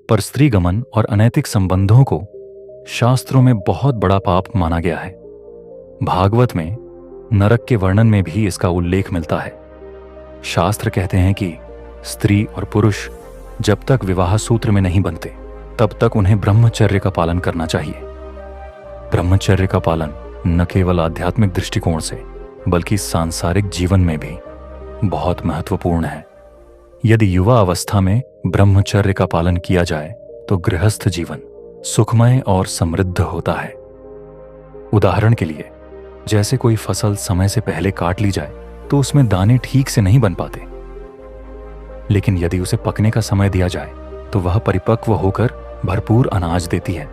पर स्त्री गमन और अनैतिक संबंधों को शास्त्रों में बहुत बड़ा पाप माना गया है। भागवत में नरक के वर्णन में भी इसका उल्लेख मिलता है। शास्त्र कहते हैं कि स्त्री और पुरुष जब तक विवाह सूत्र में नहीं बनते तब तक उन्हें ब्रह्मचर्य का पालन करना चाहिए। ब्रह्मचर्य का पालन न केवल आध्यात्मिक दृष्टिकोण से बल्कि सांसारिक जीवन में भी बहुत महत्वपूर्ण है। यदि युवा अवस्था में ब्रह्मचर्य का पालन किया जाए तो गृहस्थ जीवन सुखमय और समृद्ध होता है। उदाहरण के लिए, जैसे कोई फसल समय से पहले काट ली जाए तो उसमें दाने ठीक से नहीं बन पाते, लेकिन यदि उसे पकने का समय दिया जाए तो वह परिपक्व होकर भरपूर अनाज देती है।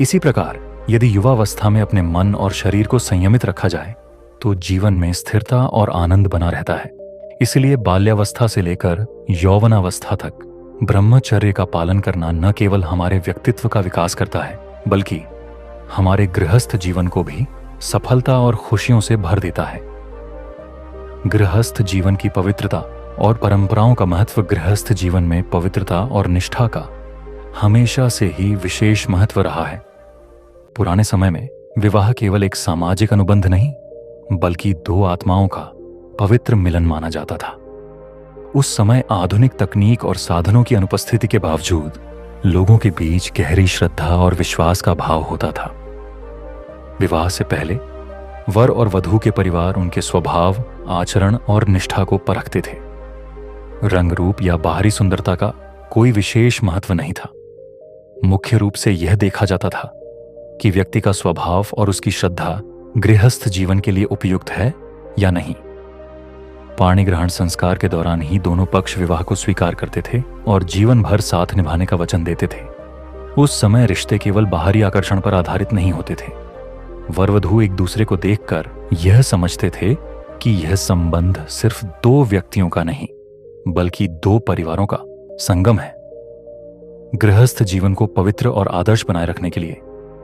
इसी प्रकार यदि युवावस्था में अपने मन और शरीर को संयमित रखा जाए तो जीवन में स्थिरता और आनंद बना रहता है। इसलिए बाल्यावस्था से लेकर यौवनावस्था तक ब्रह्मचर्य का पालन करना न केवल हमारे व्यक्तित्व का विकास करता है बल्कि हमारे गृहस्थ जीवन को भी सफलता और खुशियों से भर देता है। गृहस्थ जीवन की पवित्रता और परंपराओं का महत्व गृहस्थ जीवन में पवित्रता और निष्ठा का हमेशा से ही विशेष महत्व रहा है। पुराने समय में विवाह केवल एक सामाजिक अनुबंध नहीं बल्कि दो आत्माओं का पवित्र मिलन माना जाता था। उस समय आधुनिक तकनीक और साधनों की अनुपस्थिति के बावजूद लोगों के बीच गहरी श्रद्धा और विश्वास का भाव होता था। विवाह से पहले वर और वधू के परिवार उनके स्वभाव, आचरण और निष्ठा को परखते थे। रंग रूप या बाहरी सुंदरता का कोई विशेष महत्व नहीं था। मुख्य रूप से यह देखा जाता था कि व्यक्ति का स्वभाव और उसकी श्रद्धा गृहस्थ जीवन के लिए उपयुक्त है या नहीं। पाणी ग्रहण संस्कार के दौरान ही दोनों पक्ष विवाह को स्वीकार करते थे और जीवन भर साथ निभाने का वचन देते थे। उस समय रिश्ते केवल बाहरी आकर्षण पर आधारित नहीं होते थे। वर वधू एक दूसरे को देखकर यह समझते थे कि यह संबंध सिर्फ दो व्यक्तियों का नहीं बल्कि दो परिवारों का संगम है। गृहस्थ जीवन को पवित्र और आदर्श बनाए रखने के लिए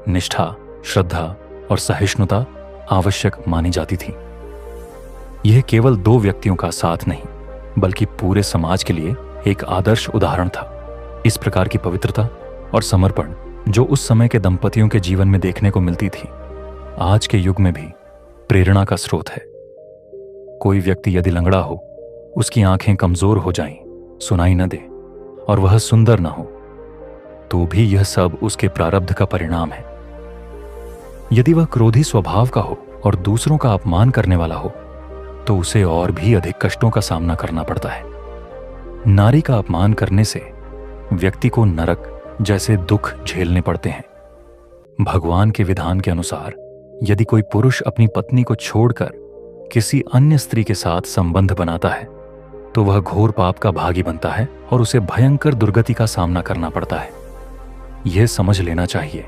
निष्ठा, श्रद्धा और सहिष्णुता आवश्यक मानी जाती थी। यह केवल दो व्यक्तियों का साथ नहीं बल्कि पूरे समाज के लिए एक आदर्श उदाहरण था। इस प्रकार की पवित्रता और समर्पण जो उस समय के दंपतियों के जीवन में देखने को मिलती थी, आज के युग में भी प्रेरणा का स्रोत है। कोई व्यक्ति यदि लंगड़ा हो, उसकी आंखें कमजोर हो जाएं, सुनाई न दे और वह सुंदर न हो, तो भी यह सब उसके प्रारब्ध का परिणाम है। यदि वह क्रोधी स्वभाव का हो और दूसरों का अपमान करने वाला हो तो उसे और भी अधिक कष्टों का सामना करना पड़ता है। नारी का अपमान करने से व्यक्ति को नरक जैसे दुख झेलने पड़ते हैं। भगवान के विधान के अनुसार यदि कोई पुरुष अपनी पत्नी को छोड़कर किसी अन्य स्त्री के साथ संबंध बनाता है तो वह घोर पाप का भागी बनता है और उसे भयंकर दुर्गति का सामना करना पड़ता है। यह समझ लेना चाहिए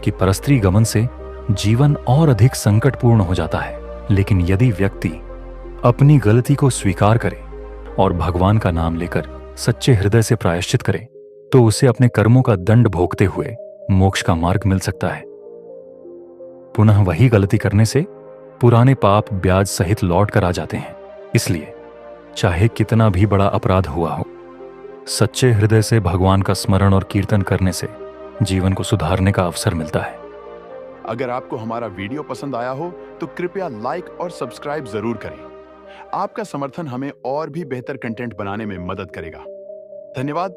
कि परस्त्री गमन से जीवन और अधिक संकटपूर्ण हो जाता है, लेकिन यदि व्यक्ति अपनी गलती को स्वीकार करे और भगवान का नाम लेकर सच्चे हृदय से प्रायश्चित करे तो उसे अपने कर्मों का दंड भोगते हुए मोक्ष का मार्ग मिल सकता है। पुनः वही गलती करने से पुराने पाप ब्याज सहित लौट कर आ जाते हैं। इसलिए चाहे कितना भी बड़ा अपराध हुआ हो, सच्चे हृदय से भगवान का स्मरण और कीर्तन करने से जीवन को सुधारने का अवसर मिलता है। अगर आपको हमारा वीडियो पसंद आया हो तो कृपया लाइक और सब्सक्राइब जरूर करें। आपका समर्थन हमें और भी बेहतर कंटेंट बनाने में मदद करेगा। धन्यवाद।